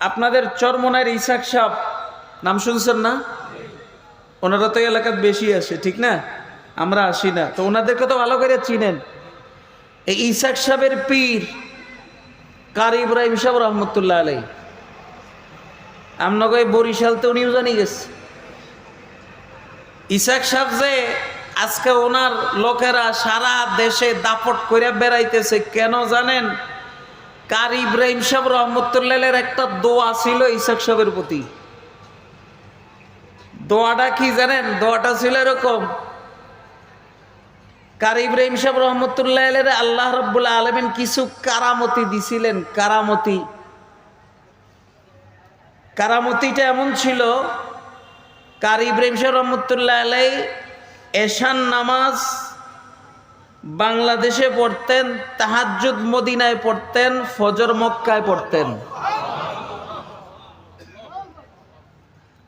আপনাদের চরমনাইয়ের ইসাক সাহেব নাম শুনছেন না? ওনারা তো এলাকার বেশি আসে, ঠিক না? আমরা আসি না, তো ওনাদেরকে তো ভালো করে চিনেন। এই ইসাক সাহেবের পীর কারি ইব্রাহিম সাহেব রহমতুল্লাহ আলাই, আমনগর বরিশালতে উনিও জানি গেছে। ইসাক সাহেব যে আজকে ওনার লোকেরা সারা দেশে দাপট করে বেড়াইতেছে কেন জানেন? কারি ইব্রাহিম সাহেব রহমতুল্লাহের একটা দোয়া ছিল ইসাক সাহেবের প্রতি। দোয়াটা কি জানেন? দোয়াটা ছিল এরকম, কারি ইব্রাহিম সাহেব রহমতুল্লাহ আল্লাহ রাব্বুল আলামিন কিছু কারামতি দিছিলেন। কারামতিটা এমন ছিল, কারি ইব্রাহিম সাহেব রহমতুল্লাহ আলাই এশান নামাজ বাংলাদেশে পড়তেন, তাহাজ্জুদ মদিনায় পড়তেন, ফজর মক্কায় পড়তেন।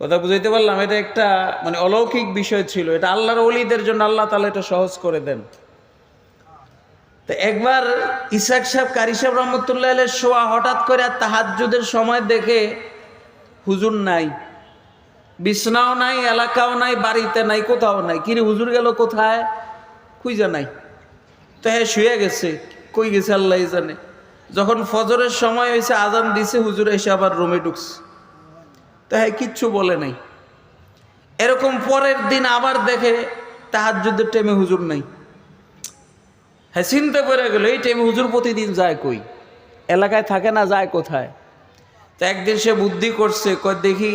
কথা বুঝাইতে পারলাম? এটা একটা মানে অলৌকিক বিষয় ছিল, এটা আল্লাহর ওলিদের জন্য আল্লাহ তাআলা এটা সহজ করে দেন। তো একবার ইসাক সাহেব কারি সাহেব রহমতুল্লাহ আলাইহির শোয়া হঠাৎ করে তাহাজ্জুদের সময় দেখে হুজুর নাই, বিছনাও নাই, এলাকাও নাই, বাড়িতে নাই, কোথাও নাই। কিরে হুজুর গেল কোথায়? খুঁজা নাই। তো হ্যাঁ শুয়ে গেছে, কই গেছে আল্লাহ জানে। যখন ফজরের সময় হয়েছে, আজান দিছে, হুজুর এসে আবার রুমে ঢুকছে। তো হ্যাঁ কিচ্ছু বলে নাই। এরকম পরের দিন আবার দেখে তাহাজ্জুদের টাইমে হুজুর নাই। হ্যাঁ চিন্তা করে গেল এই টাইমে হুজুর প্রতিদিন যায় কই, এলাকায় থাকে না, যায় কোথায়? তো একদিন সে বুদ্ধি করছে, কয় দেখি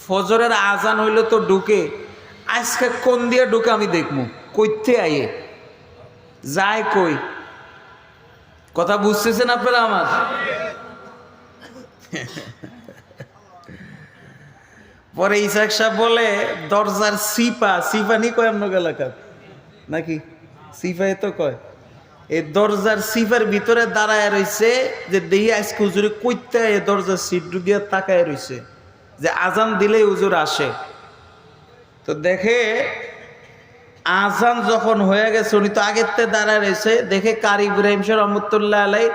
ফজরের আজান হইলে তো ঢুকে, আজকে কোন দিয়ে ঢুকে আমি দেখবো, কইতে আইয়ে যায় কই। কথা বুঝতেছেন আপনারা আমার? পরে ইসাক সাহেব বলে দরজার সিপা নি কয় আপনার এলাকার নাকি? সিপা এ তো কয়, এই দরজার সিপার ভিতরে দাঁড়ায় রইছে যে দেখি আজকে হুজুরে কইতে এ দরজার সিট দিয়ে তাকায় রইছে যে আজান দিলেই হুজুর আসে। তো দেখে আজান যখন হয়ে গেছে, উনি তো আগের থেকে দাঁড়ায় রয়েছে, দেখে কারি ইব্রাহিম সাহেব রহমতুল্লাহ আলাই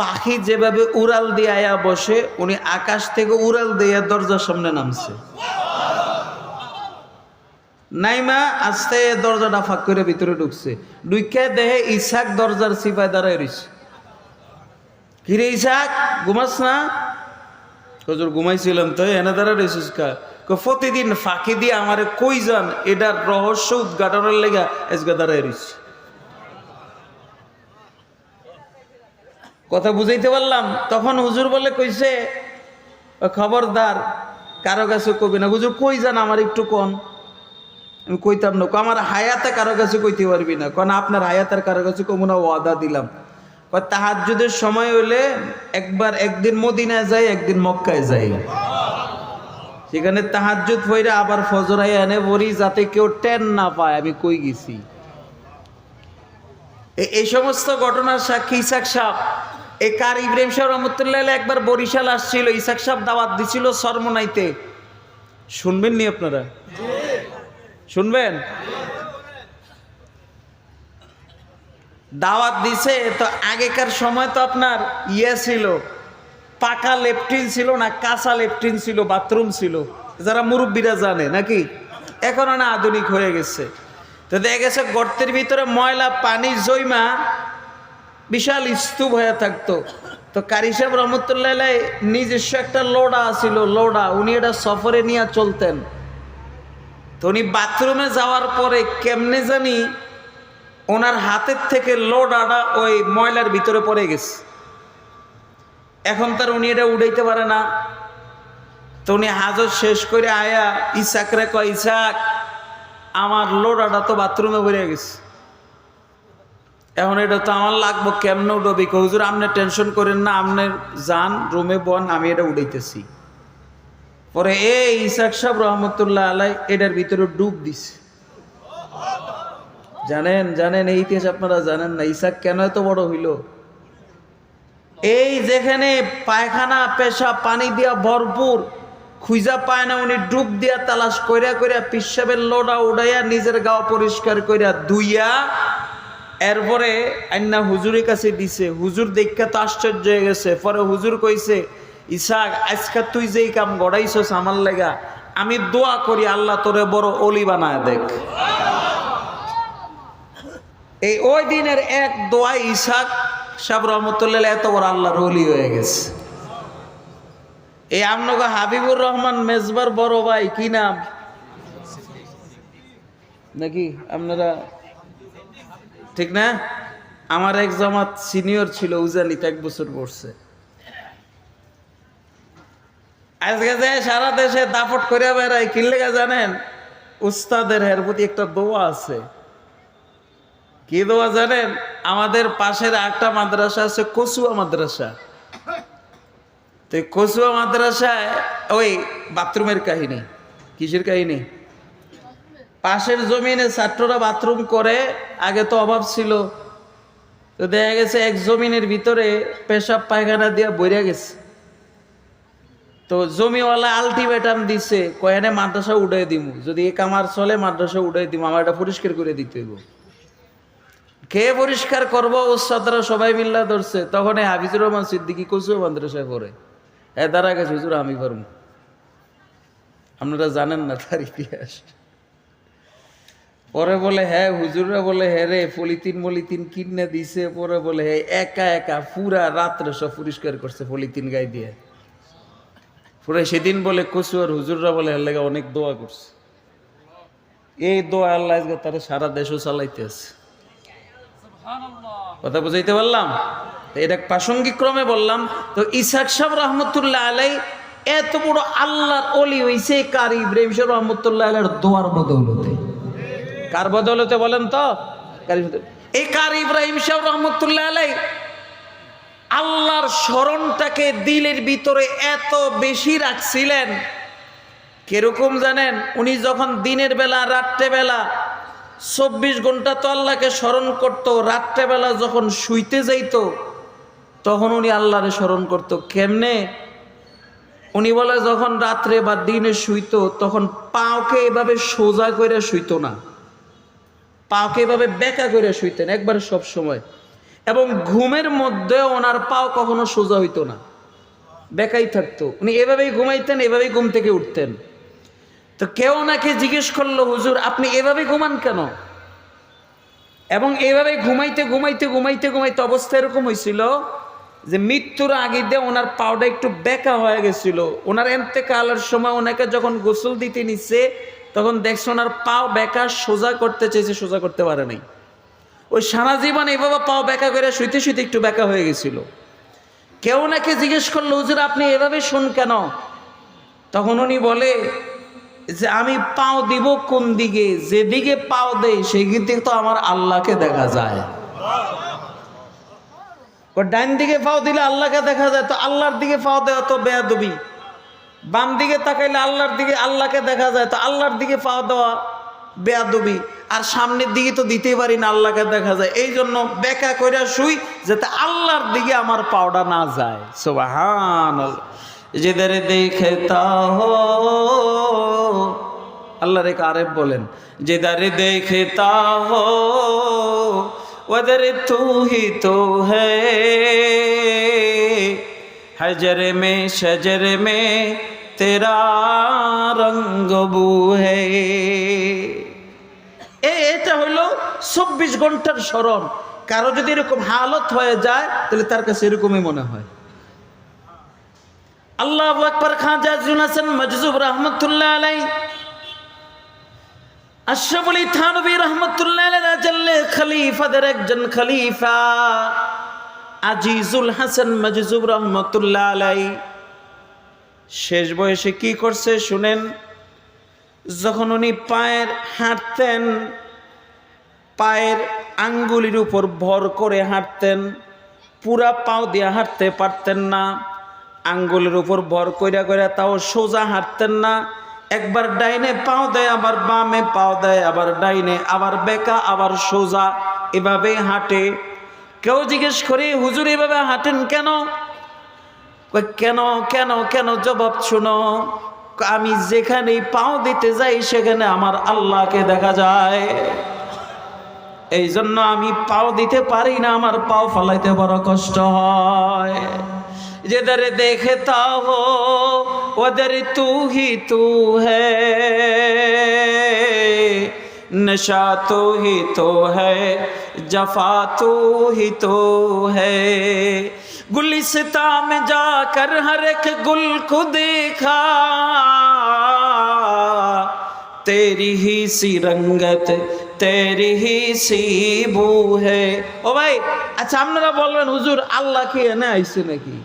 পাখি যেভাবে উড়াল দিয়ে আয়া বসে, উনি আকাশ থেকে উড়াল দিয়ে দরজার সামনে নামছে। নাইমা আস্তে দরজাটা ফাঁক করে ভিতরে ঢুকছে, ঢুকে দেখে ইসাক দরজার সিপায় দাঁড়ায় রয়েছে। কিরে ইসাক, ঘুমাস না? হুজুর ঘুমাইছিলাম। তো এনে দাঁড়ায় রয়েছিস কা? প্রতিদিন ফাঁকি দিয়ে আমারে কই যান, এটার রহস্য উদ্ঘাটনের লেগা আজকে দাঁড়ায় রয়েছে। কথা বুঝাইতে পারলাম? তখন হুজুর বলে কইছে, খবরদার কারো কাছে কবি না। হুজুর কই যান আমার একটু কোন? আমি কইতাম না। আমার হায়াতে কারো কাছে কইতে পারবি না। কারণ আপনার হায়াতের কারো কাছে কমু না, ওয়াদা দিলাম। তাহাজ্জুদের সময় হইলে একদিন মদিনায় যাই, একদিন মক্কায় যাই, সেখানে তাহাজ্জুদ পড়ে আবার ফজর এনে পড়ি, যাতে কেউ টেন না পায় আমি কই গেছি। এই সমস্ত ঘটনার সাক্ষী ইসাক সাহেব। এই কারি ইব্রাহিম সাহেব রহমতুল্লাহ একবার বরিশাল আসছিল, ইসাক সাহেব দাওয়াত দিছিল চরমনাইতে। শুনবেন নি আপনারা? শুনবেন? দাওয়াত দিছে তো আগেকার সময় তো আপনার ছিল, পাকা লেফটিন ছিল না, কাঁচা লেফটিন ছিল, বাথরুম ছিল, যারা মুরব্বীরা জানে নাকি। এখন না আধুনিক হয়ে গেছে। তো দেখা গেছে গর্তের ভিতরে ময়লা পানি জৈমা বিশাল স্তূপ হয়ে থাকতো। তো কারি সাহেব রহমতুল্লাহ নিজস্ব একটা লোডা ছিল, লোডা, উনি এটা সফরে নিয়ে চলতেন। তো উনি বাথরুমে যাওয়ার পরে কেমনে জানি ওনার হাতের থেকে লোডাটা ওই ময়লার ভিতরে পড়ে গেছে। এখন তার উনি এটা উঠাইতে পারে না। তো উনি হাজত শেষ করে আয়া ইসাক রে কয়, ইসাক আমার লোডাটা তো বাথরুমে পড়ে গেছে, এখন এটা তো আমার লাগবো, কেমনে উঠবি? হুজুর আপনি টেনশন করেন না, আপনি যান রুমে বন, আমি এটা উঠাইতেছি। পরে এই ইসাক সাহেব রহমতুল্লাহ আলাই এটার ভিতরে ডুব দিছে। জানেন এই ইতিহাস আপনারা জানেন না। ইসাক কেন এত বড় হইল? এই যেখানে পায়খানা পেশা পানি দিয়া ভরপুর, খুঁজা পায় না, উনি ডুব দিয়া তালাশ কইরা কইরা পিসাবের লোডা উড়াইয়া নিজের গাও পরিষ্কার কইরা ধুইয়া এরপরে আইনা হুজুরের কাছে দিছে। হুজুর দেখা তো আশ্চর্য হয়ে গেছে। পরে হুজুর কইছে, ইসাক আজকে তুই যেই কাম গড়াইছস আমার লাগা, আমি দোয়া করি আল্লাহ তোরে বড় অলি বানায় দেখ। এই ওই দিনের এক দোয়ায় ইসাক সাহেব রহমতুল্লাহ এত বড় আল্লাহর অলি হয়ে গেছে। এই আমনগো হাবিবুর রহমান মেজবার বড় ভাই কি নাম নাকি আপনারা ঠিক না? আমার এক জামাত সিনিয়র ছিল, উজানিতে 1 বছর পড়ছে। আজকে যে সারা দেশে দাপট করে বেড়ায় কি লেগে জানেন? উস্তাদের এর প্রতি একটা দোয়া আছে। কি দোয়া জানেন? আমাদের পাশের একটা মাদ্রাসা আছে, কচুয়া মাদ্রাসা। তো কচুয়া মাদ্রাসায় ওই বাথরুমের কাহিনী। কিসের কাহিনী? পাশের জমিনে ছাত্ররা বাথরুম করে, আগে তো অভাব ছিল, তো দেখা গেছে এক জমিনের ভিতরে পেশাব পায়খানা দিয়া বইরা গেছে। তো জমিওয়ালা আলটিমেটাম দিছে, কয়েনে মাদ্রাসা উড়াই দিমু, যদি এ কামার চলে মাদ্রাসা উড়াই দিমু, আমার এটা পরিষ্কার করে দিতে হইব। কে পরিষ্কার করবো? উস্তাদরা সবাই মিল্লা ধরছে। তখন এই হাফিজুর রহমান সিদ্দিকী কচুয়া মাদ্রাসায় পড়ে, হ্যাঁ দাঁড়া গেছে, হুজুর আমি পারবো। আপনারা জানেন না তার ইতিহাস। পরে বলে হ্যাঁ হুজুররা বলে হ্যাঁ রে পলিথিন মলিথিন কিনে দিছে। পরে বলে হ্যাঁ একা একা পুরা রাত্রে সব পরিষ্কার করছে পলিথিন গায়ে দিয়ে। পুরো সেদিন বলে কচুয়ার হুজুররা বলে এর লাগে অনেক দোয়া করছে। এই দোয়া আল্লাহ আজকে তারা সারা দেশও চালাইতে আছে। কথা বুঝাইতে পারলাম? এটা প্রাসঙ্গিক ক্রমে বললাম। তো ইসাক সাহেব রহমতুল্লাহ আলাই এত বড় আল্লাহর ওলি হইছে কার? ইব্রাহিম সাহেব রহমতুল্লাহ আলাইহির দোয়ার বদৌলতে। কার বদৌলতে বলেন তো? এই কার ইব্রাহিম সাহেব রহমতুল্লাহ আলাই আল্লাহর স্মরণটাকে দিলের ভিতরে এত বেশি রাখছিলেন। কিরকম জানেন? উনি যখন দিনের বেলা রাত্রেবেলা 24 ঘন্টা তো আল্লাহকে স্মরণ করতো, রাত্রেবেলা যখন শুইতে যাইতো তখন উনি আল্লাহরে স্মরণ করতো। কেমনে? উনি বলে যখন রাত্রে বা দিনে শুইতো তখন পাওকে এভাবে সোজা করে শুইতো না, পাওকে এভাবে বেঁকা করে শুইতেন একবারে সব সময়। এবং ঘুমের মধ্যে ওনার পাও কখনো সোজা হইতো না, বেঁকাই থাকতো। উনি এভাবেই ঘুমাইতেন, এভাবেই ঘুম থেকে উঠতেন। তো কেউ ওনাকে জিজ্ঞেস করলো, হুজুর আপনি এভাবে ঘুমান কেন? এবং এভাবে ঘুমাইতে ঘুমাইতে ঘুমাইতে ঘুমাইতে অবস্থা এরকম হয়েছিল যে মৃত্যুর আগে দিয়ে ওনার পাওটা একটু বেঁকা হয়ে গেছিল। ওনার ইন্তেকালের সময় ওনাকে যখন গোসল দিতে নিচ্ছে তখন দেখছে ওনার পাও বেঁকা, সোজা করতে চেয়েছে, সোজা করতে পারে নাই। ওই সারা জীবন এইভাবে পাও বেঁকা করে শুইতে শুইতে একটু বেঁকা হয়ে গেছিল। কেউ ওনাকে জিজ্ঞেস করলো, হুজুর আপনি এভাবে শুন কেন? তখন উনি বলে যে আমি পাও দিব কোন দিকে? যেদিকে পাও দেয় সেই দিকে তো আমার আল্লাহকে দেখা যায়। ডাইন দিকে পাও দিলে আল্লাহকে দেখা যায়, তো আল্লাহর দিকে পাও দেওয়া তো বেয়াদবি। বাম দিকে তাকাইলে আল্লাহর দিকে আল্লাহকে দেখা যায়, তো আল্লাহর দিকে পাও দেওয়া বেয়াদবি। আর সামনের দিকে তো দিতেই পারি না, আল্লাহকে দেখা যায়। এই জন্য বেঁকা কইরা শুই যাতে আল্লাহর দিকে আমার পাওটা না যায়। সুবহানাল্লাহ। जिधर देखता हो, আল্লাহর এক আরেফ বলেন, जिधर देखता हो उधर तू ही तो है, हजर में शजर में तेरा रंग बू है। এটা হলো 24 ঘন্টার স্মরণ। কারো যদি এরকম হালত হয়ে যায় তাহলে তার কাছে এরকমই মনে হয়। আল্লাহু আকবার। খাজা হাসান মজজুব রহমতুল্লাহ আলাইহি, আশরাফ আলী থানভী রহমতুল্লাহ আলাইহি রাজাল্লে খলিফাদের একজন খলিফা আজিজুল হাসান মজজুব রহমতুল্লাহ আলাইহি শেষ বয়সে কি করছে শুনেন। যখন উনি পায়ের হাঁটতেন, পায়ের আঙ্গুলির উপর ভর করে হাঁটতেন, পুরা পাও দিয়ে হাঁটতে পারতেন না। আঙ্গুলের উপর ভর কইরা কইরা তাও সোজা হাঁটতেন না। একবার ডাইনে পাও দেয়, আবার বামে পাও দেয়, আবার ডাইনে, আবার বেঁকা, আবার সোজা, এভাবে হাঁটে। কেউ জিজ্ঞেস করে, হুজুর এভাবে হাঁটেন কেন? কেন কেন কেন? জবাব শুনো, আমি যেখানে পাও দিতে যাই সেখানে আমার আল্লাহকে দেখা যায়, এই জন্য আমি পাও দিতে পারি না, আমার পাও ফালাইতে বড় কষ্ট হয়। जिधर देखता हो उधर तू ही तू है, नशा तो ही तो है, जफा तो ही तो है। गुलिस्तां में जाकर हर एक गुल को देखा, तेरी ही सी रंगत तेरी ही सी बू है। ও ভাই, আচ্ছা আপনারা বলবেন হুজুর আল্লাহ কি এনে আইছে নাকি?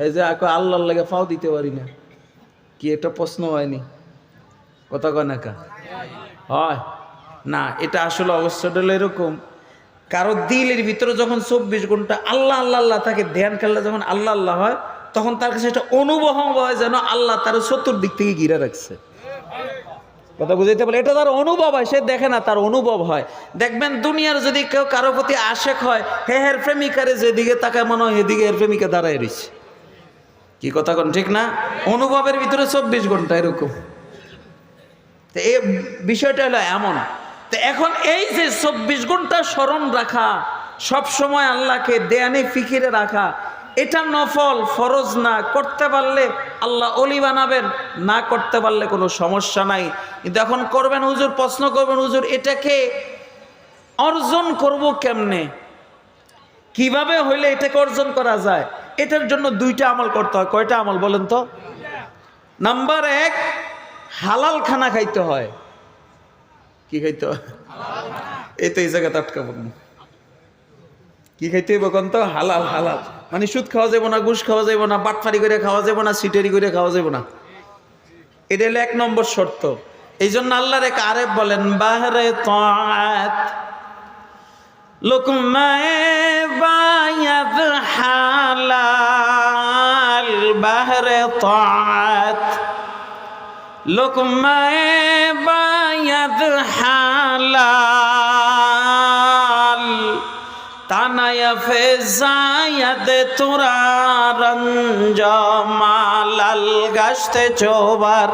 এই যে আল্লাহর লাগে ফাও দিতে পারি না, কি এটা প্রশ্ন হয়নি? কথা কয় না কা হয় না? এটা আসলে অবস্থাটা হলো এরকম, কারো দিলের ভিতরে যখন 24 ঘন্টা আল্লাহ আল্লাহ আল্লাহ তাকে ধ্যান খেললে যখন আল্লাহ আল্লাহ হয়, তখন তার কাছে একটা অনুভব হয় যেন আল্লাহ তার চতুর্দিক থেকে ঘিরে রাখছে। কথা বুঝাইতে পারলে এটা তার অনুভব হয়, সে দেখে না, তার অনুভব হয়। দেখবেন দুনিয়ার যদি কেউ কারো প্রতি আশেক হয়, হের প্রেমিকারে যেদিকে তাকায় মনে হয় এদিকে এর প্রেমিকা দাঁড়ায় রয়েছে। কি কথা কোন ঠিক না? অনুভবের ভিতরে 24 ঘন্টা এরকম। তো এই বিষয়টা হলো এমন। তো এখন এই যে 24 ঘন্টা স্মরণ রাখা, সব সময় আল্লাহকে দেয়ানে ফিকিরে রাখা, এটা নফল, ফরজ না। করতে পারলে আল্লাহ ওলি বানাবেন, না করতে পারলে কোনো সমস্যা নাই। কিন্তু এখন করবেন হুজুর, প্রশ্ন করবেন হুজুর এটাকে অর্জন করব কেমনে, কিভাবে হইলে এটাকে অর্জন করা যায়? এটার জন্য 2টা আমল করতে হয়। কয়টা আমল বলেন তো? নাম্বার 1, হালাল খানা খাইতে হয়। কি খাইতে হয়? এই তো এই জায়গাতে আটকাবো না। কি খাইতে হইব কোন তো? হালাল। হালাল মানে সুদ খাওয়া যাবো না, ঘুষ খাওয়া যাবো না, বাটফারি করে খাওয়া যাবো না, সিটারি করে খাওয়া যাবো না। এটা হলো 1 নম্বর শর্ত। এই জন্য আল্লাহর এক আরেফ বলেন, বাহরে তাআত লুকমায়ে বায়াদ হালাল, বাহরে তাআত লুকমায়ে বায়াদ হালাল, তানায়া ফেজায়াদ তোরা রঞ্জ মালাল গাছতে চোবার,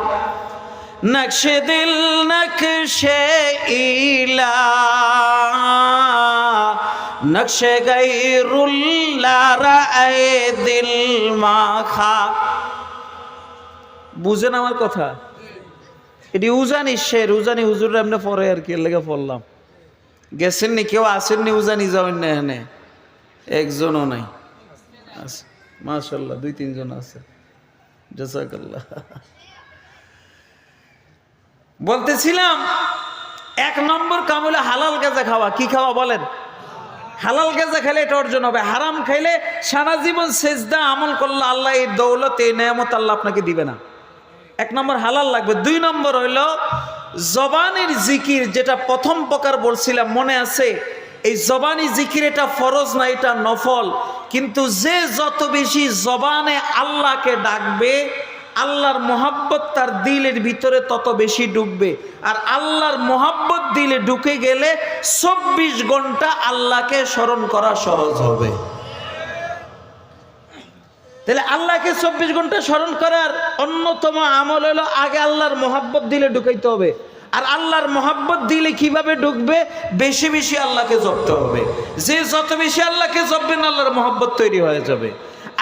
নকশে দিল নকশে ইলা, নকশে গায়রুল্লাহ রায়ে দিল মাখা। বুঝেন আমার কথা? এটি উজানি শের, উজানি হুজুর এমনি পরে আর কি লেগে পড়লাম। গেছেননি কেউ? আসেননি উজানি যাবেন না? এখানে একজনও নাই। মাশাআল্লাহ 2-3 জন আছে। জাযাকাল্লাহ। বলতেছিলাম 1 নম্বর কাম হলো হালাল গাঁজা খাওয়া। কি খাওয়া বলেন? হালাল গাঁজা খেলে এটা অর্জন হবে। হারাম খাইলে সারা জীবন সেজদা আমল করলে আল্লাহ এই দৌলত, এই নেয়ামত আল্লাহ আপনাকে দিবে না। 1 নম্বর হালাল লাগবে। 2 নম্বর হইল জবানের জিকির, যেটা প্রথম প্রকার বলছিলাম, মনে আছে? এই জবানি জিকির এটা ফরজ না, এটা নফল। কিন্তু যে যত বেশি জবানে আল্লাহকে ডাকবে, আল্লাহর মোহাব্বত তার দিলের ভিতরে তত বেশি ঢুকবে। আর আল্লাহর মোহাব্বত দিলে ঢুকে গেলে 24 ঘন্টা আল্লাহকে স্মরণ করা সহজ হবে। তাহলে আল্লাহকে 24 ঘন্টা স্মরণ করার অন্যতম আমল হলো আগে আল্লাহর মোহাব্বত দিলে ঢুকাইতে হবে। আর আল্লাহর মোহাব্বত দিলে কিভাবে ঢুকবে? বেশি বেশি আল্লাহকে জপতে হবে। যে যত বেশি আল্লাহকে জপবেন আল্লাহর মোহাব্বত তৈরি হয়ে যাবে।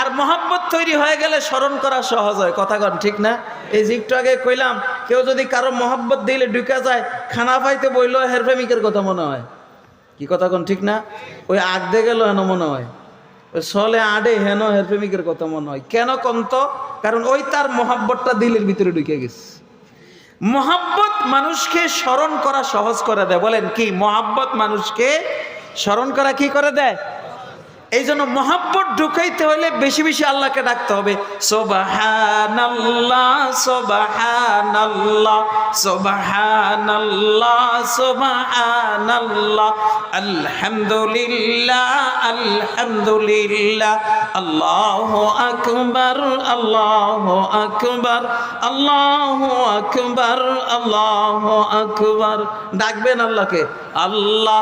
আর মোহাব্বত তৈরি হয়ে গেলে স্মরণ করা সহজ হয়। কথা কন ঠিক না? এই যে একটু আগে কইলাম, কেউ যদি কারো মোহাব্বত দিলে ঢুকা যায়, খানা পাইতে বইল হের প্রেমিকের কথা মনে হয়। কি কথা কন ঠিক না? ওই আড্ডে গেল হেন মনে হয়, ওই সলে আডে হেন হের প্রেমিকের কথা মনে হয়। কেন কন তো? কারণ ওই তার মোহাব্বতটা দিলের ভিতরে ঢুকে গেছে। মোহাব্বত মানুষকে স্মরণ করা সহজ করে দেয়। বলেন কি? মোহাব্বত মানুষকে স্মরণ করা কি করে দেয়? এই জন্য মোহাব্বত ঢুকাইতে হলে বেশি বেশি আল্লাহকে ডাকতে হবে। সুবহানাল্লাহ সুবহানাল্লাহ সুবহানাল্লাহ সুবহানাল্লাহ, আলহামদুলিল্লাহ আলহামদুলিল্লাহ, আল্লাহু আকবার আল্লাহু আকবার আল্লাহু আকবার আল্লাহু আকবার। ডাকবেন আল্লাহকে আল্লাহ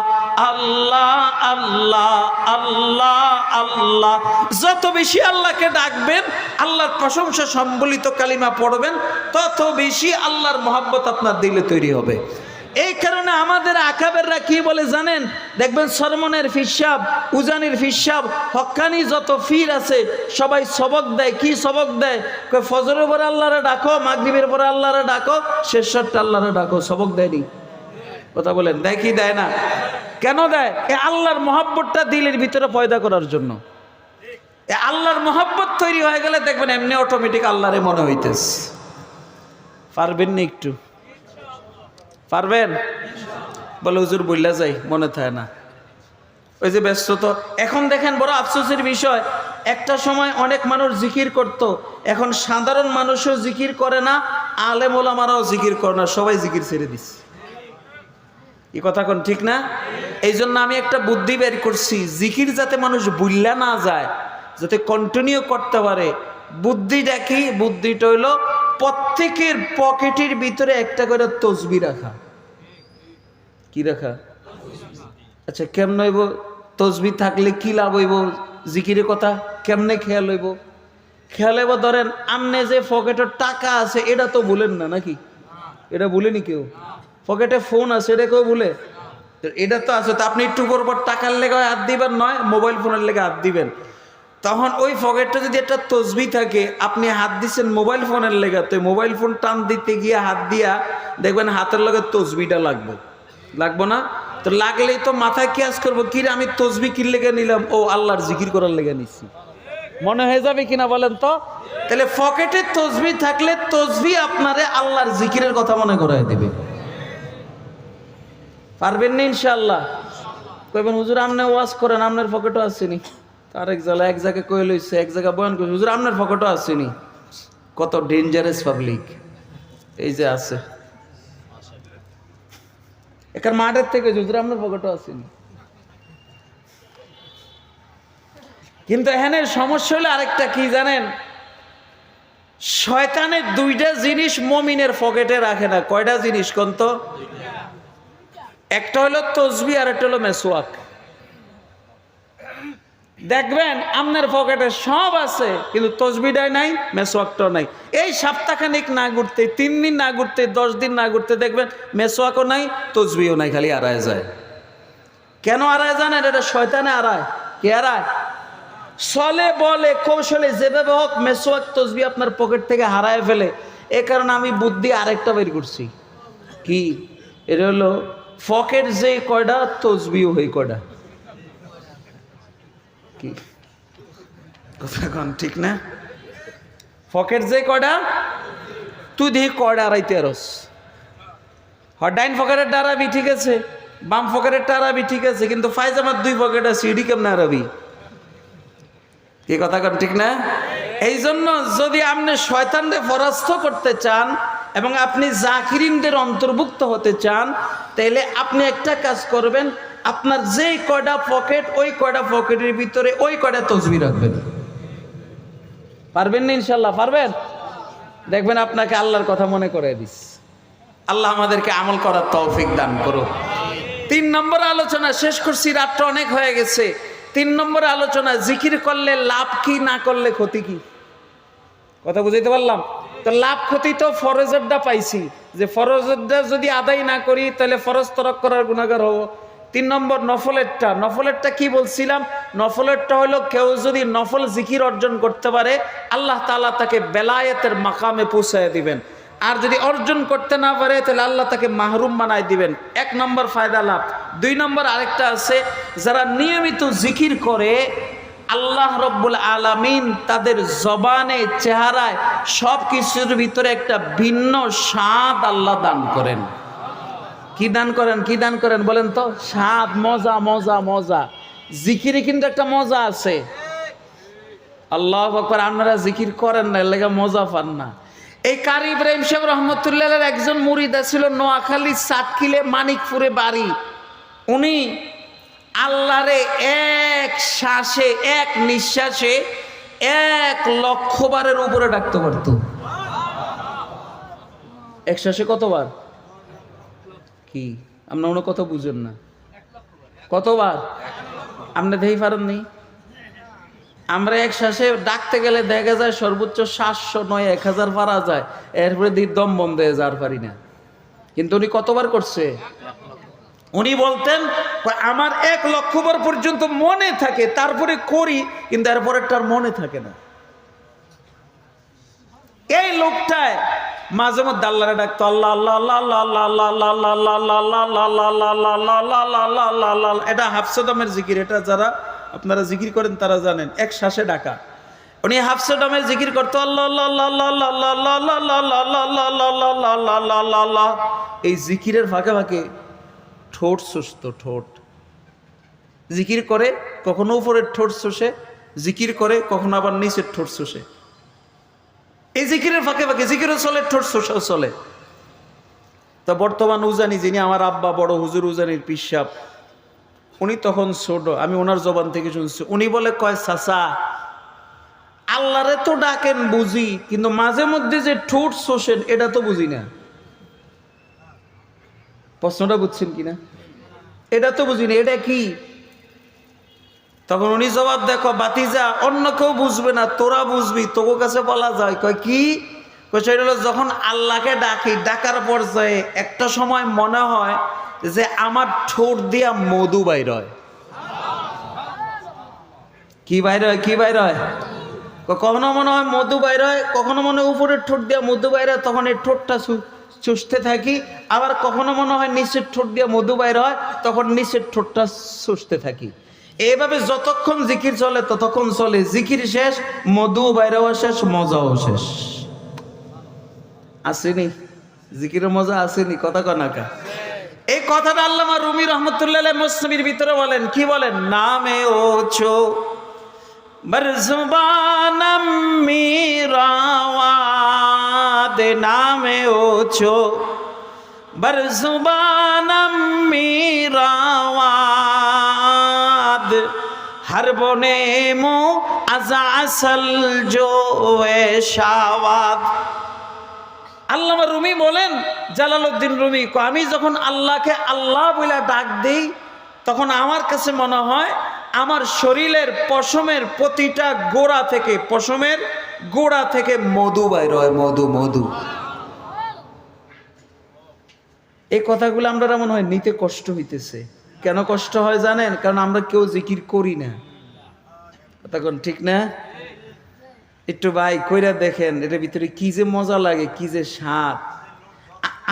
আল্লাহ আল্লাহ আল্লাহ আল্লাহ। যত বেশি আল্লাহকে ডাকবেন, আল্লাহর প্রশংসা সম্বলিত কালিমা পড়বেন, তত বেশি আল্লাহর মহব্বত আপনার দিলে তৈরি হবে। এই কারণে আমাদের আকাবেররা কি বলে জানেন, দেখবেন সরমনের ফিরসাব, উজানির ফিরসাব, হক্কানি যত ফির আছে সবাই সবক দেয়। কি সবক দেয়? ফজরের পরে আল্লাহরে ডাকো, মাগরিবের পরে আল্লাহরে ডাকো, শেষ শর্তে আল্লাহরে ডাকো। সবক দেয়নি? কথা বলেন, দেয় কি দেয় না? কেন দেয়? এ আল্লাহর মহব্বতটা দিলের ভিতরে পয়দা করার জন্য। এ আল্লাহর মহব্বত তৈরি হয়ে গেলে দেখবেন এমনি অটোমেটিক আল্লাহরে মনে হইতেছে। পারবেন না একটু? পারবেন? বলে হুজুর বললা যাই, মনে থাকে না, ওই যে ব্যস্ত। তো এখন দেখেন বড় আফসোসের বিষয়, একটা সময় অনেক মানুষ জিকির করত, এখন সাধারণ মানুষও জিকির করে না, আলেম ওলামারাও জিকির করে না, সবাই জিকির ছেড়ে দিচ্ছে। এই কথা কোন ঠিক না? এই জন্য আমি একটা বুদ্ধি বের করছি, জিকির যাতে মানুষ ভুললা না যায়, যাতে কন্টিনিউ করতে পারে। বুদ্ধিটা কি? বুদ্ধিটা হইল প্রত্যেকের পকেটের ভিতরে একটা করে তসবি রাখা। কি রাখা? আচ্ছা, কেমন হইব? তসবি থাকলে কি লাভ হইব? জিকিরের কথা কেমনে খেয়াল হইব? খেয়াল হইব, ধরেন আমনে যে পকেটের টাকা আছে এটা তো ভুলেন না নাকি? এটা ভুলেনি কেউ? পকেটে ফোন আছে, এটা কেউ ভুলে? এটা তো আছে। তো আপনি একটু পর টাকার লেগে হাত দিবেন নয়, মোবাইল ফোনের লেগে হাত দিবেন। তখন ওই পকেটটা যদি একটা তসবি থাকে, আপনি হাত দিচ্ছেন মোবাইল ফোনের লেগে, তো মোবাইল ফোন টান দিতে গিয়ে হাত দিয়া দেখবেন হাতের লগে তসবিটা লাগবে, লাগবো না? তো লাগলেই তো মাথায় কেয়াস করবো, কি রে আমি তসবি কি লেগে নিলাম? ও আল্লাহর জিকির করার লেগে নিচ্ছি, মনে হয়ে যাবে কিনা বলেন তো? তাহলে পকেটে তসবি থাকলে তসবি আপনারে আল্লাহর জিকিরের কথা মনে করায় দিবে। পারবেন না ইনশাআল্লাহ? কইবেন হুজুর আপনি ওয়াজ করেন, আপনার পকেটও আসেনি। তার এক জায়গায় কই লইছে, এক জায়গায় বয়ান করছে, হুজুর আপনার পকেটও আসেনি। কত ডেঞ্জারাস পাবলিক এই যে আছে। এখানে মাঠের থেকে হুজুর আপনার পকেটও আসেনি। কিন্তু এখানে সমস্যা হলো আরেকটা, কি জানেন? শয়তানের দুইটা জিনিস মুমিনের পকেটে রাখে না। কয়টা জিনিস কোন তো? একটা হলো তসবি আর একটা হলো মেসওয়াক। দেখবেন আপনার পকেটে সব আছে কিন্তু তসবিটাই নাই, মেসওয়াকটাও নাই। এই সপ্তাহখানিক না ঘুরতে, 3 দিন না ঘুরতে, 10 দিন না ঘুরতে দেখবেন মেসওয়াকও নাই, তসবিও নাই, খালি আড়ায় যায়। কেন আড়ায় জানেন? এটা শয়তানে আড়ায়। কে আড়ায়? চলে বলে কৌশলে যেভাবে হোক মেসওয়াক তসবি আপনার পকেট থেকে হারায় ফেলে। এ কারণে আমি বুদ্ধি আরেকটা বের করছি। কি? এটা হলো পকেট যে কয়টা, তসবিও হই কয়টা। কি কথা কন ঠিক না? পকেট যে কয়টা, তুই দেখি কয়টা আড়াইতে আরস। ডাইন পকেটের ডারাবি ঠিক আছে, বাম পকেটের টারাবি ঠিক আছে, কিন্তু ফাইজামার 2 পকেট আছে, ইডি কেমন আরবি? কি কথা কন ঠিক না? এই জন্য যদি আপনি শয়তানকে পরাস্ত করতে চান এবং আপনি জাকিরিনদের অন্তর্ভুক্ত হতে চান, তাহলে আপনি একটা কাজ করবেন, আপনার যেই কয়টা পকেট, ওই কয়টা পকেটের ভিতরে ওই কয়টা তসবি রাখবেন। পারবেন না ইনশাল্লাহ? পারবেন? দেখবেন আপনাকে আল্লাহর কথা মনে করে দিস। আল্লাহ আমাদেরকে আমল করার তৌফিক দান করুক। 3 নম্বর আলোচনা শেষ করছি, রাতটা অনেক হয়ে গেছে। 3 নম্বর আলোচনা, জিকির করলে লাভ কি, না করলে ক্ষতি কি? কথা বুঝাইতে পারলাম তো? লাভ ক্ষতি তো ফরজেরটা পাইছি, যে ফরজেরটা যদি আদায় না করি তাহলে ফরজ তরক করার গুনাহগার হব। 3 নম্বর নফলেরটা। নফলেরটা কি বলছিলাম? নফলেরটা হলো কেউ যদি নফল জিকির অর্জন করতে পারে, আল্লাহ তাআলা তাকে বেলায়েতের মাকামে পৌঁছায় দিবেন। আর যদি অর্জন করতে না পারে তাহলে আল্লাহ তাকে মাহরুম বানায় দিবেন। 1 নম্বর ফায়দা লাভ। 2 নম্বর আরেকটা আছে, যারা নিয়মিত জিকির করে আল্লাহ রব্বুল আলামিন তাদের জবানে, চেহারায় সব কিছুর ভিতরে একটা ভিন্ন স্বাদ আল্লাহ দান করেন। কি দান করেন? কি দান করেন বলেন তো? স্বাদ, মজা, মজা, মজা। জিকিরে কিন্তু একটা মজা আছে। আল্লাহু আকবার। আপনারা জিকির করেন না, এর লাগা মজা পান না। এই কারি ইব্রাহিম সাহেব রহমতুল্লাহের একজন মুরিদ ছিল, নোয়াখালী সাতকিলে মানিকপুরে বাড়ি। উনি আল্লাহরে এক শ্বাসে, এক নিঃশ্বাসে 1,00,000 বারের উপরে ডাকতে পারত। এক শ্বাসে কতবার? কি আপনারা কত বুঝেন না? কতবার? আপনি দেখি পারেননি? আমরা এক শ্বাসে ডাকতে গেলে দেখা যায় সর্বোচ্চ 700 নয় 1000 পারা যায়, এরপরে দম বন্ধ হয়ে যাওয়ার পারি না। কিন্তু উনি কতবার করছে? উনি বলতেন আমার 1 লক্ষ বার পর্যন্ত মনে থাকে, তারপরে করি, কিন্তু এরপরেরটার মনে থাকে না। এই লোকটায় মাঝে মধ্যে আল্লাহরে ডাকতো, আল্লাহ আল্লাহ আল্লাহ আল্লাহ আল্লাহ আল্লাহ আল্লাহ আল্লাহ আল্লাহ আল্লাহ আল্লাহ আল্লাহ আল্লাহ আল্লাহ। এটা হাফসে দমের জিকির, এটা যারা আপনারা জিকির করেন তারা জানেন, এক শ্বাসে ডাকা। উনি হাফসে দমের জিকির করতো, আল্লাহ আল্লাহ আল্লাহ আল্লাহ আল্লাহ আল্লাহ আল্লাহ আল্লাহ আল্লাহ আল্লাহ আল্লাহ আল্লাহ আল্লাহ আল্লাহ। এই জিকিরের ফাঁকে ফাঁকে ঠোঁট সুস্থ, ঠোঁট জিকির করে, কখনো উপরের ঠোঁট চষে জিকির করে, কখনো আবার নিচের ঠোঁট চষে। এই জিকিরের ফাঁকে ফাঁকে জিকিরও চলে, ঠোঁট চষাও চলে। তা বর্তমান উজানি, যিনি আমার আব্বা বড় হুজুর উজানির পিসাব, উনি তখন ছোট, আমি ওনার জবান থেকে শুনছি, উনি বলে কয় চাচা আল্লাহরে তো ডাকেন বুঝি, কিন্তু মাঝে মধ্যে যে ঠোঁট চষেন এটা তো বুঝি না। প্রশ্নটা বুঝছেন কিনা? এটা তো বুঝি না, এটা কি? তখন উনি জবাব দেখো, বাতিজা অন্য কেউ বুঝবে না, তোরা বুঝবি, তোর কাছে বলা যায়। কয় কি? সেটা হলো যখন আল্লাহকে ডাকি, ডাকার পর্যায়ে একটা সময় মনে হয় যে আমার ঠোঁট দিয়া মধু বাইর হয়। কি বাইর হয়? কি বাইর হয়? কখনো মনে হয় মধু বাইর হয়, কখনো মনে হয় উপরের ঠোঁট দিয়া মধু বাইর হয়, তখন এই ঠোঁটটা চুষতে থাকি। আবার কখনো মনে হয় নিচের ঠোঁট দিয়া মধু বাইর হয়, তখন নিচের ঠোঁটটা চুষতে থাকি। এইভাবে যতক্ষণ জিকির চলে ততক্ষণ চলে। জিকির শেষ, মধু বাইরেও শেষ, মজাও শেষ। আসেনি জিকিরের মজা? আসেনি? কথা কনাকা। এই কথাটা আল্লামা রুমি রহমতুল্লাহ মুসলিমের ভিতরে বলেন, কি বলেন? নামে ওছো বরজুবানম মিরাওয়াদ, নামে ওছো বরজুবানম মিরাওয়াদ, हर बने मो आजा असल जो शावाद। আল্লামা রুমি বলেন, জালালউদ্দিন রুমি, আমি যখন আল্লাহকে আল্লাহ বলে ডাক দিই তখন আমার কাছে মনে হয় আমার শরীরের পশমের প্রতিটা গোড়া থেকে, পশমের গোড়া থেকে মধু বাইর হয়, মধু মধু। এই কথাগুলো আমরা মনে হয় নিতে কষ্ট হইতেছে। কেন কষ্ট হয় জানেন? কারণ আমরা কেউ জিকির করি না। তখন ঠিক না? একটু ভাই কইরা দেখেন, এটার ভিতরে কি যে মজা লাগে, কি যে স্বাদ।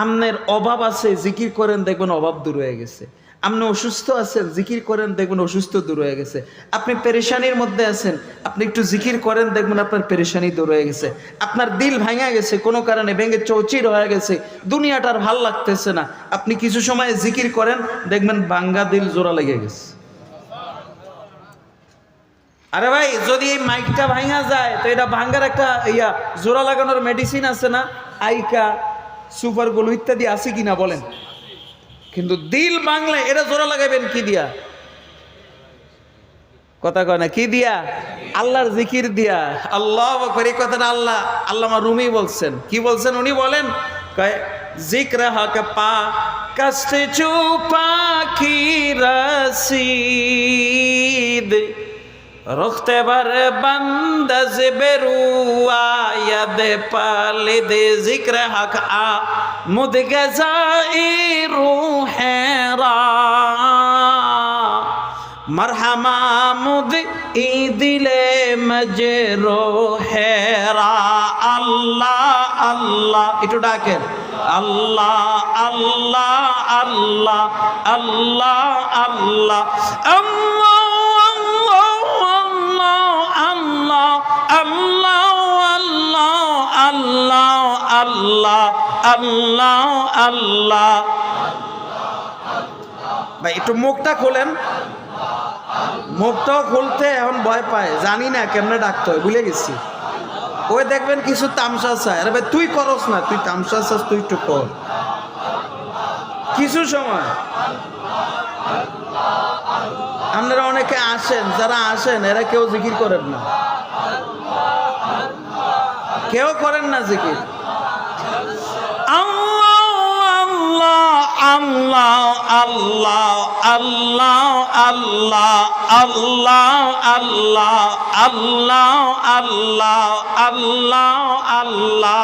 আপনার অভাব আছে, জিকির করেন, দেখবেন অভাব দূর হয়ে গেছে। আপনি অসুস্থ আছেন, জিকির করেন, দেখবেন অসুস্থ দূর হয়ে গেছে। আপনি পেরেশানির মধ্যে আছেন, আপনি একটু জিকির করেন, দেখবেন আপনার পেরেশানি দূর হয়ে গেছে। আপনার দিল ভাঙা গেছে, কোনো কারণে ভেঙে চৌচির হয়ে গেছে, দুনিয়াটার ভাল লাগতেছে না, আপনি কিছু সময় জিকির করেন, দেখবেন ভাঙ্গা দিল জোড়া লেগে গেছে। আরে ভাই, যদি এই মাইকটা ভাঙা যায় তো এটা ভাঙ্গার একটা জোড়া লাগানোর মেডিসিন আছে না? আইকা, সুপার গ্লু ইত্যাদি আছে কিনা বলেন? কিন্তু দিল বাংলা এটা জোড়া লাগাবেন কি দিয়া? কথা কয় না, কি দিয়া? আল্লাহর জিকির দিয়া। আল্লাহ করে কথাটা আল্লামা রুমি বলছেন। কি বলছেন? উনি বলেন জিক্র হক পা কষ্ট চুপা কি রসিদ, রখতে বার বন্দজ বেরুয়া ইয়াদ পালিদ, জিক্র হক আ মুদ গজাই রুহেরা, মরহমা মুদ ই দিলে মজরো হেরা। আল্লাহ আল্লাহ, একটু ডাকেন, আল্লাহ আল্লাহ আল্লাহ আল্লাহ আল্লাহ আল্লাহ আল্লাহ আল্লাহ আল্লাহ আল্লাহ। ভাই একটু মুখটা খোলেন। মুখটাও খুলতে এখন ভয় পায়, জানি না কেমনে ডাকতে হয়, ভুলে গেছি। ওই দেখবেন কিছু তামসা চায়, আরে ভাই তুই করস না, তুই তামসা চাস, তুই একটু কর কিছু সময়। আপনারা অনেকে আসেন, যারা আসেন এরা কেউ জিকির করেন না, কেউ করেন না জিকির। আল্লাহ আল্লাহ আল্লাহ আল্লাহ আল্লাহ আল্লাহ আল্লাহ আল্লাহ আল্লাহ আল্লাহ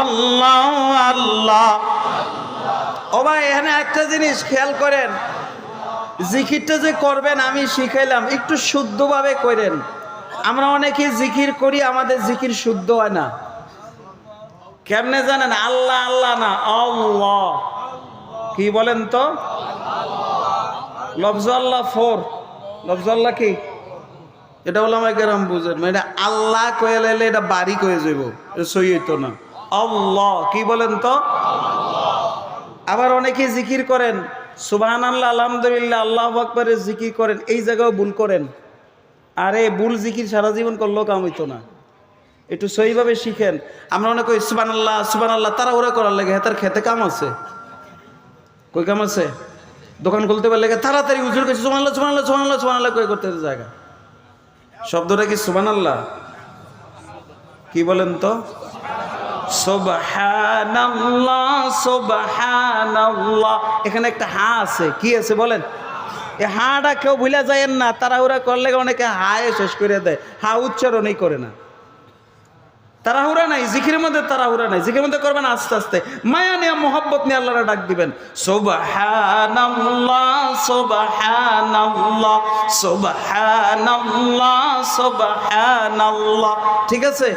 আল্লাহ আল্লাহ। ও ভাই এখানে একটা জিনিস খেয়াল করেন, জিকিরটা যে করবেন আমি শিখাইলাম, একটু শুদ্ধভাবে করেন। আমরা অনেকে জিকির করি, আমাদের জিকির শুদ্ধ হয় না। কেমনে জানেন? আল্লাহ আল্লাহ না, আল্লাহ। কি বলেন তো? লফজ আল্লাহ 4, লফজ আল্লাহ কি? এটা হলো আমার কেরাম বুঝেন, এটা আল্লাহ কয়ে লাইলে এটা বাড়ি কয়ে যাব, এটা সই হইতো না। আল্লাহ কি বলেন তো? আবার অনেকে জিকির করেন সুবহানাল্লাহ, আলহামদুলিল্লাহ, আল্লাহু আকবারের জিকির করেন, এই জায়গাও ভুল করেন। আরে ভুল জিকির সারা জীবন করলেও কাম হইতো না। একটু সহিভাবে শিখেন। আমরা অনেক কই সুবহানাল্লাহ সুবহানাল্লাহ, তারা ওরা করার লাগে, তার খেতে কাম আছে? কই কাম আছে? দোকান খুলতে পারলে তাড়াতাড়ি হুজুর কাছে সুবহানাল্লাহ সুবহানাল্লাহ সুবহানাল্লাহ সুবহানাল্লাহ কই করতে জায়গা। শব্দটা কি সুবহানাল্লাহ? কি বলেন তো? সুবহানাল্লাহ সুবহানাল্লাহ। এখানে একটা হা আছে, কি আছে বলেন? এই হাটা কেউ ভুলে যায়েন না, তাড়াহুড়া করলে অনেকে হায়ে শেষ করে দেয়, হা উচ্চারণই করে না। তাড়াহুড়া নাই জিকিরের মধ্যে, তাড়াহুড়া নাই জিকিরের মধ্যে করবেন আস্তে আস্তে, মায়া নিয়ে মোহাব্বত নিয়ে আল্লাহরে ডাক দিবেন। সুবহানাল্লাহ সুবহানাল্লাহ সুবহানাল্লাহ সুবহানাল্লাহ। ঠিক আছে?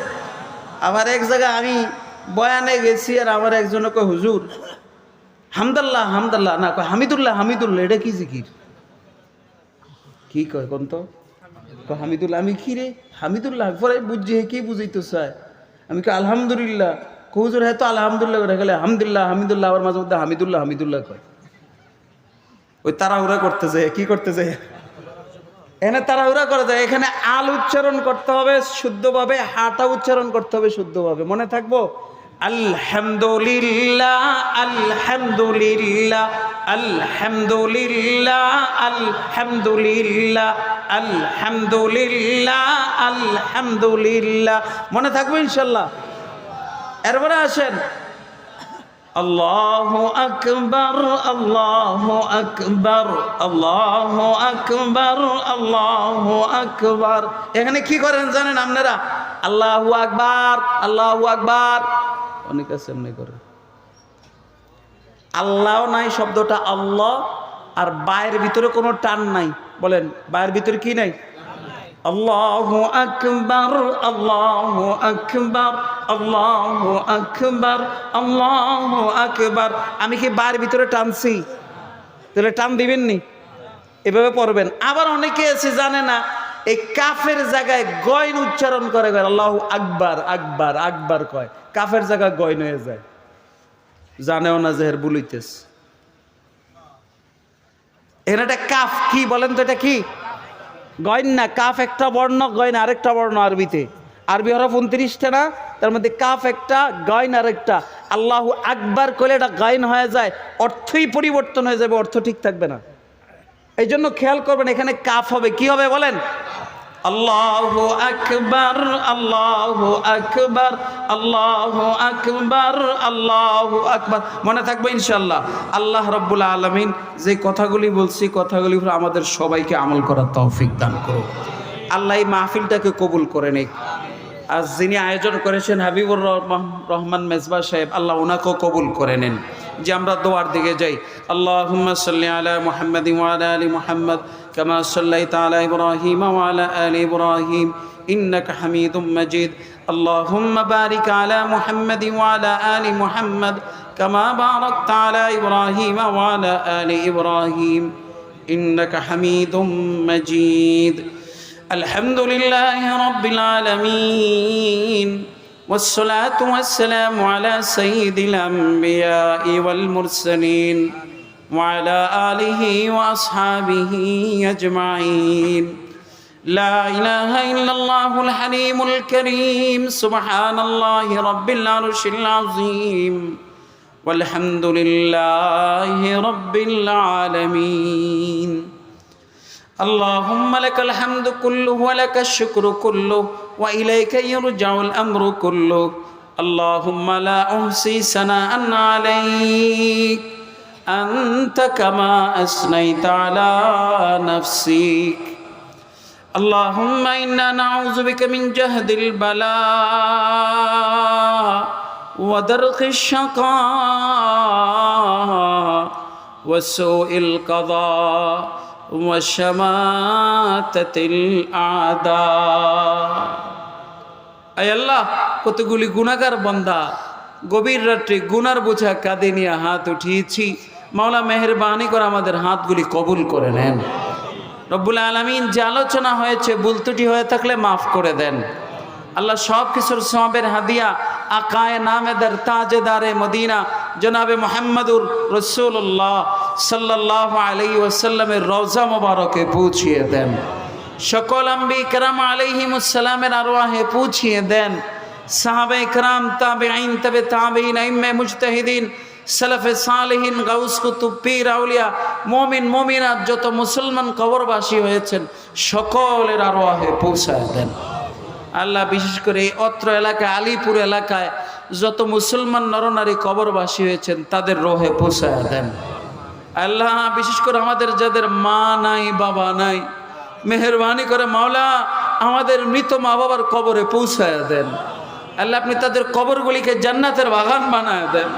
আবার এক জায়গায় আমি বয়ানে গেছি, আর আমার একজন কয় হুজুর হামদাল্লাহ হামদাল্লাহ না, কয় হামিদুল্লাহ হামিদুল্লাহ। এটা কি জিকির? কি কয় কোন তো? হামিদুল্লাহ। আমি কি রে হামিদুল্লাহ? পরে বুঝছি কি বুঝাইতে চায়। আমি কই আলহামদুলিল্লাহ। হুজুর হ্যাঁ তো আলহামদুলিল্লাহ করে গেলে হামদুল্লাহ হামিদুল্লাহ, আবার মাঝে মধ্যে হামিদুল্লাহ হামিদুল্লাহ কয়। ওই তাড়াহুড়া করতে যায়, কি করতে যায়? এখানে তাড়াহুড়া করা যায়, এখানে আল উচ্চারণ করতে হবে শুদ্ধভাবে, হাটা উচ্চারণ করতে হবে শুদ্ধভাবে। মনে থাকবো? আলহামদুলিল্লাহ আলহামদুলিল্লাহ আলহামদুলিল্লাহ আলহামদুলিল্লাহ আলহামদুলিল্লাহ আলহামদুলিল্লাহ। মনে থাকবে ইনশাল্লাহ। এরপরে আসেন আল্লাহু আকবার আল্লাহু আকবার আল্লাহু আকবার আল্লাহু আকবার। এখানে কি করেন জানেন আপনারা? আল্লাহু আকবার আল্লাহু আকবার। অনেক আছে এমনি করে, আল্লাহ নাই শব্দটা আল্লাহ, আর বায়ের ভিতরে কোনো টান নাই। বলেন বায়ের ভিতরে কি নাই? আল্লাহু আকবার আল্লাহু আকবার আল্লাহু আকবার আল্লাহু আকবার। আমি কি বায়ের ভিতরে টানছি? তাহলে টান দিবেন নি, এভাবে পড়বেন। আবার অনেকে আছে জানে না, এই কাফের জায়গায় গয়ন উচ্চারণ করে, আল্লাহু আকবার আকবার আকবার কয়, কাফের জায়গায় গয়ন হয়ে যায়, জানেও না যে হের বলিতেস। এখানে একটা কাফ, কি বলেন তো? এটা কি? গয়ন না, কাফ একটা বর্ণ, গয়ন আরেকটা বর্ণ। আরবিতে আরবি হরফ 29টা না, তার মধ্যে কাফ একটা, গয়ন আরেকটা। আল্লাহু আকবার কইলে এটা গয়ন হয়ে যায়, অর্থই পরিবর্তন হয়ে যাবে, অর্থ ঠিক থাকবে না। এই জন্য খেয়াল করবেন, এখানে কাফ হবে, কি হবে বলেন? আল্লাহু আকবার আল্লাহু আকবার আল্লাহু আকবার আল্লাহু আকবার। মনে থাকবে ইনশাআল্লাহ। আল্লাহ রাব্বুল আলামিন যে কথাগুলি বলছি, কথাগুলি আমাদের সবাইকে আমল করার তৌফিক দান করুন। আল্লাহ এই মাহফিলটাকে কবুল করে নিক। আজ যিনি আয়োজন করেছেন হাবিবুর রহমান মেজবা সাহেব, আল্লাহ ওনাকেও কবুল করে নেন। যে আমরা দোয়ার দিকে যাই। আল্লাহুম্মা সাল্লি আলা মুহাম্মাদিন ওয়া আলা আলি মুহাম্মাদ কামা সাল্লাইতা আলা ইব্রাহিম ওয়া আলা আলি ইব্রাহিম ইন্নাকা হামিদুম মাজিদ। আল্লাহুম্মা বারিক আলা মুহাম্মাদিন ওয়া আলা আলি মুহাম্মাদ কামা বারাকতা আলা ইব্রাহিম ওয়া আলা আলি ইব্রাহিম ইন্নাকা হামিদুম মাজিদ। আলহামদুলিল্লাহি রাব্বিল আলামিন والصلاة والسلام على سيد الأنبياء والمرسلين وعلى آله وأصحابه أجمعين. لا إله إلا الله الحليم الكريم سبحان الله رب العرش العظيم والحمد لله رب العالمين. اللهم لك الحمد كله ولك الشكر كله وإليك يرجع الأمر كله. اللهم لا أحصي ثناء عليك أنت كما أثنيت على نفسك. اللهم إنا نعوذ بك من جهد البلاء ودرك الشقاء وسوء القضاء وشماتة الأعداء আয় আল্লাহ, কতগুলি গুনাহগার বান্দা গভীর রাত্রে গুনার বোঝা কাঁধে নিয়ে হাত উঠিয়েছি। মাওলা মেহেরবানি করে আমাদের হাতগুলি কবুল করে নেন। রব্বুল আলামিন, যে আলোচনা হয়েছে ভুল ত্রুটি হয়ে থাকলে মাফ করে দেন। আল্লাহ সব কিছুর সওয়াবের হাদিয়া আকায়ে নামেদার তাজেদারে মদিনা জনাবে মুহাম্মদুর রাসূলুল্লাহ সাল্লাল্লাহু আলাইহি ওয়াসাল্লামের রওজা মোবারকে পৌঁছিয়ে দেন। সকল আম্বিয়া কিরাম আলাইহিমুস সালামের আরওয়াহে পৌঁছিয়ে দেন। সাহাবায়ে কিরাম, তাবেঈন, তবে তাবেঈন, আইম্মে মুজতাহিদিন, সালাফে সালেহিন, গাউস কুতুব, পীর আউলিয়া, মুমিন মুমিনাত যত মুসলমান কবরবাসী হয়েছেন সকলের আরওয়াহে পৌঁছায় দেন। আল্লাহ, বিশেষ করে এই অত্র এলাকায়, আলীপুর এলাকায় যত মুসলমান নরনারী কবরবাসী হয়েছেন তাদের রোহে পৌঁছায় দেন। আল্লাহ, বিশেষ করে আমাদের যাদের মা নাই, বাবা নাই, মেহেরবানি করে মাওলা আমাদের মৃত মা বাবার কবরে পৌঁছায় দেন। আল্লাহ, আপনি তাদের কবরগুলিকে জান্নাতের বাগান বানায় দেন।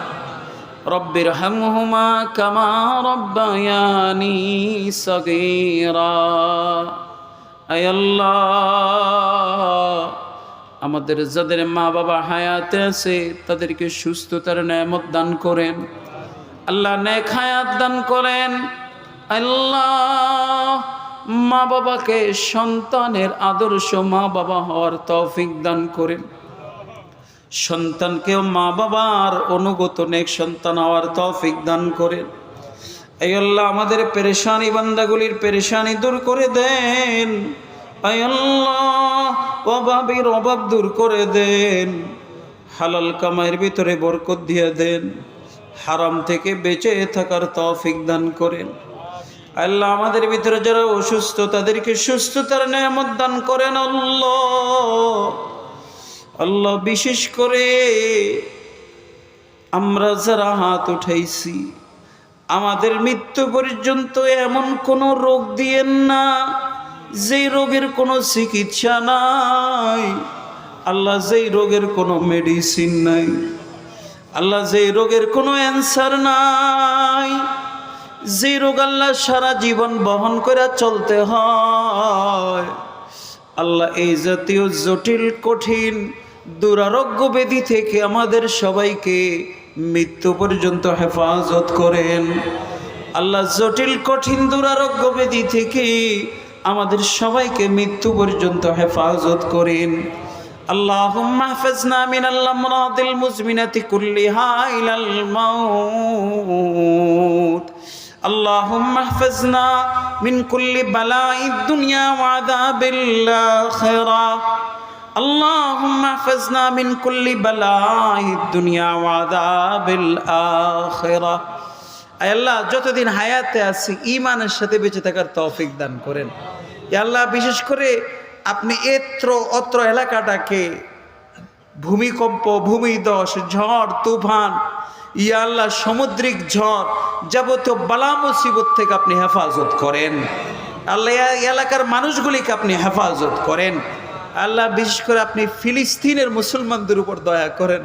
রব্বির হামহুমা কামা রব্বায়ানি সগীরা। আয় আল্লাহ, আমাদের যাদের মা বাবা হায়াতে আছে তাদেরকে সুস্থতার নেয়ামত দান করেন। আল্লাহ, নেক হায়াত দান করেন। আল্লাহ, মা বাবাকে সন্তানের আদর্শ মা বাবা হওয়ার তৌফিক দান করেন। সন্তানকেও মা বাবার অনুগত নেক সন্তান হওয়ার তৌফিক দান করেন। এই আল্লাহ, আমাদের পেরেশানি বান্দাগুলির পেরেশানি দূর করে দেন। এই আল্লাহ, অভাবের অভাব দূর করে দেন। হালাল কামাইয়ের ভিতরে বরকত দিয়ে দেন। হারাম থেকে বেঁচে থাকার তৌফিক দান করেন। আল্লাহ, আমাদের ভিতরে যারা অসুস্থ তাদেরকে সুস্থতার নেয়ামত দান করেন। আল্লাহ, বিশেষ করে আমরা যারা হাত উঠাইছি, আমাদের মৃত্যু পর্যন্ত এমন কোনো রোগ দিয়েন না যেই রোগের কোনো চিকিৎসা নাই। আল্লাহ, যেই রোগের কোনো মেডিসিন নাই। আল্লাহ, যেই রোগের কোনো অ্যান্সার নাই। যে রোগ আল্লাহ সারা জীবন বহন করে চলতে হয়। আল্লাহ, এই জাতীয় জটিল কঠিন দুরারোগ্য ব্যাধি থেকে আমাদের সবাইকে মৃত্যু পর্যন্ত হেফাজত করেন। আল্লাহ, জটিল কঠিন দুরারোগ্য ব্যাধি থেকে আমাদের সবাইকে মৃত্যু পর্যন্ত হেফাজত করেন। আল্লাহুম্মা হাফিজনা মিনাল আমরাদিল মুজমিনাতি কুল্লিহা ইলাল মাউত। اللهم احفظنا من كل بلاء الدنيا وعذاب الآخرة. اللهم احفظنا من كل بلاء الدنيا وعذاب الآخرة. আয় আল্লাহ, যতদিন হায়াতে আছি ঈমানের সাথে বেঁচে থাকার তৌফিক দান করেন। ইয়া আল্লাহ, বিশেষ করে আপনি অত্র এলাকাটাকে ভূমিকম্প, ভূমিধস, ঝড়, তুফান, ইয়া আল্লাহ, সামুদ্রিক ঝড়, যাবতীয় বালা মুসিবত থেকে আপনি হেফাজত করেন। আল্লাহ, এলাকার মানুষগুলিকে আপনি হেফাজত করেন। আল্লাহ, বিশেষ করে আপনি ফিলিস্তিনের মুসলমানদের উপর দয়া করেন।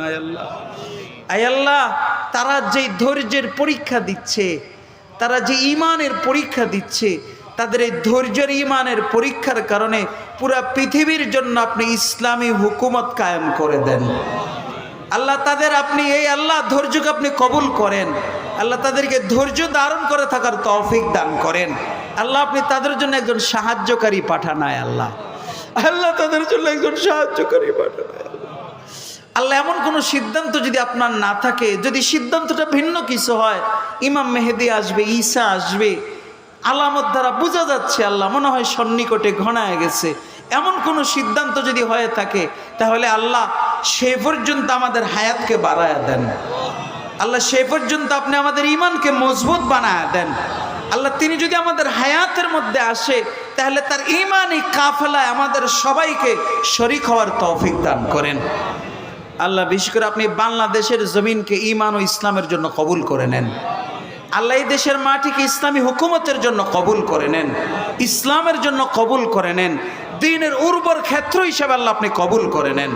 আয় আল্লাহ, তারা যে ধৈর্যের পরীক্ষা দিচ্ছে, তারা যে ঈমানের পরীক্ষা দিচ্ছে, তাদের এই ধৈর্যের ঈমানের পরীক্ষার কারণে পুরা পৃথিবীর জন্য আপনি ইসলামী হুকুমত কায়েম করে দেন। আল্লাহ, তাদের আপনি এই আল্লাহ ধৈর্যকে আপনি কবুল করেন। আল্লাহ, তাদেরকে ধৈর্য ধারণ করে থাকার তৌফিক দান করেন। আল্লাহ, আপনি তাদের জন্য একজন সাহায্যকারী পাঠান। আল্লাহ, আল্লাহ, তাদের জন্য একজন সাহায্যকারী পাঠান। আল্লাহ, এমন কোনো সিদ্ধান্ত যদি আপনার না থাকে, যদি সিদ্ধান্তটা ভিন্ন কিছু হয়, ইমাম মেহেদি আসবে, ঈসা আসবে, আলামত দ্বারা বোঝা যাচ্ছে আল্লাহ মনে হয় সন্নিকটে ঘনায় গেছে, এমন কোনো সিদ্ধান্ত যদি হয়ে থাকে, তাহলে আল্লাহ সে পর্যন্ত আমাদের হায়াতকে বাড়ায়া দেন। আল্লাহ, সে পর্যন্ত আপনি আমাদের ঈমানকে মজবুত বানায়া দেন। আল্লাহ, তিনি যদি আমাদের হায়াতের মধ্যে আসে, তাহলে তার ঈমানি কাফেলায় আমাদের সবাইকে শরীক হওয়ার তৌফিক দান করেন। আল্লাহ, বিশেষ করে আপনি বাংলাদেশের জমিনকে ঈমান ও ইসলামের জন্য কবুল করে নেন। আল্লাহ, এই দেশের মাটিকে ইসলামী হুকুমতের জন্য কবুল করে নেন, ইসলামের জন্য কবুল করে নেন, দ্বীনের উর্বর ক্ষেত্র হিসেবে আল্লাহ আপনি কবুল করে নেন।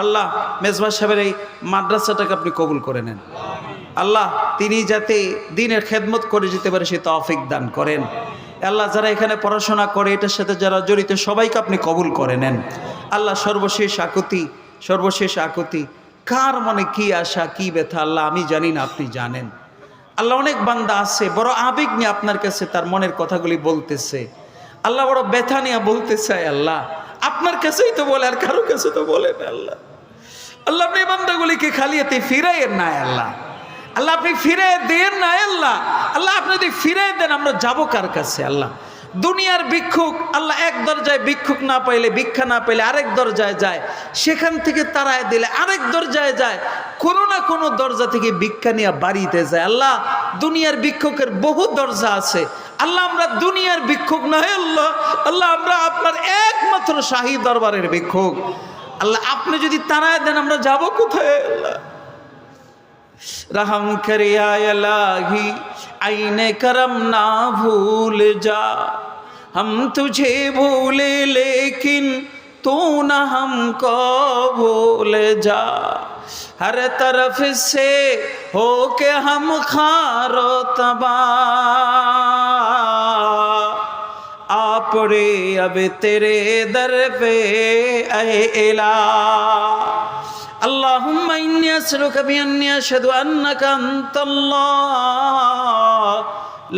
আল্লাহ মেজবাহ সাহেবের এই মাদ্রাসাটাকে আপনি কবুল করে নেন। আল্লাহ তিনি যাতে দ্বীনের খেদমত করে যেতে পারে সে তৌফিক দান করেন। আল্লাহ যারা এখানে পড়াশোনা করে এটার সাথে যারা জড়িত সবাইকে আপনি কবুল করে নেন। আল্লাহ সর্বশেষ আকুতি কার মনে কি আশা কি ব্যথা আল্লাহ আমি জানি না, আপনি জানেন। আল্লাহ অনেক বান্দা আছে বড় আবেগ নিয়ে আপনার কাছে তার মনের কথাগুলি বলতেছে, আল্লাহ বড় ব্যথা নিয়ে বলতে চায়। আল্লাহ আপনার কাছেই তো বলে, আর কারো কাছে তো বলে না। আল্লাহ আল্লাহ আপনি বান্দাগুলিকে খালিয়াতে ফিরাইয়ের না। আল্লাহ আল্লাহ আপনি ফিরে দেন না। আল্লাহ আল্লাহ আপনি যদি ফিরে দেন আমরা যাবো কার কাছে? আল্লাহ দুনিয়ার ভিক্ষুক আল্লাহ এক দরজায় ভিক্ষুক না পাইলে, ভিক্ষা না পাইলে আরেক দরজায় যায়, সেখান থেকে তাড়ায় দিলে আরেক দরজায় যায়, কোনো না কোনো দরজা থেকে ভিক্ষা নিয়ে বাড়িতে যায়। আল্লাহ দুনিয়ার ভিক্ষুকের বহু দরজা আছে। আল্লাহ আমরা দুনিয়ার ভিক্ষুক নয়। আল্লাহ আল্লাহ আমরা আপনার একমাত্র শাহী দরবারের ভিক্ষুক। আল্লাহ আপনি যদি তাড়ায় দেন আমরা যাব কোথায়? আল্লাহ रहम कर या इलाही आईने करम ना भूल जा, हम तुझे भूले लेकिन तू न हमको भूल जा, हर तरफ से हो के हम खारो तबा आ पड़े अब तेरे दर पे ऐ इला। اللهم إني أسألك بأني أشهد أنك أنت الله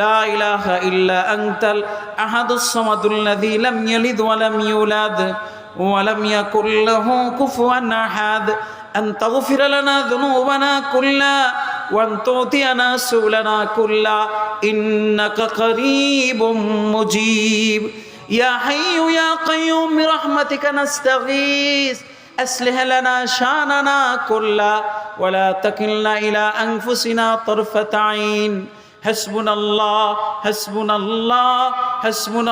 لا إله إلا أنت الأحد الصمد الذي لم يلد ولم يولد ولم يكن له كفوا أحد، أن تغفر لنا ذنوبنا كلها وأن تعطينا سؤلنا كلها إنك قريب مجيب يا حي يا قيوم برحمتك نستغيث أصلح لنا شاننا كله ولا تكلنا إلى أنفسنا طرفة عين حسبنا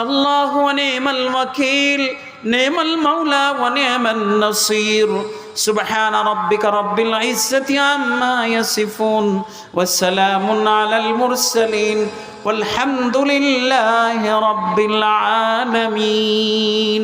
الله ونعم الوكيل نعم المولى ونعم النصير سبحان ربك رب العزة عما يصفون والسلام على المرسلين والحمد لله رب العالمين.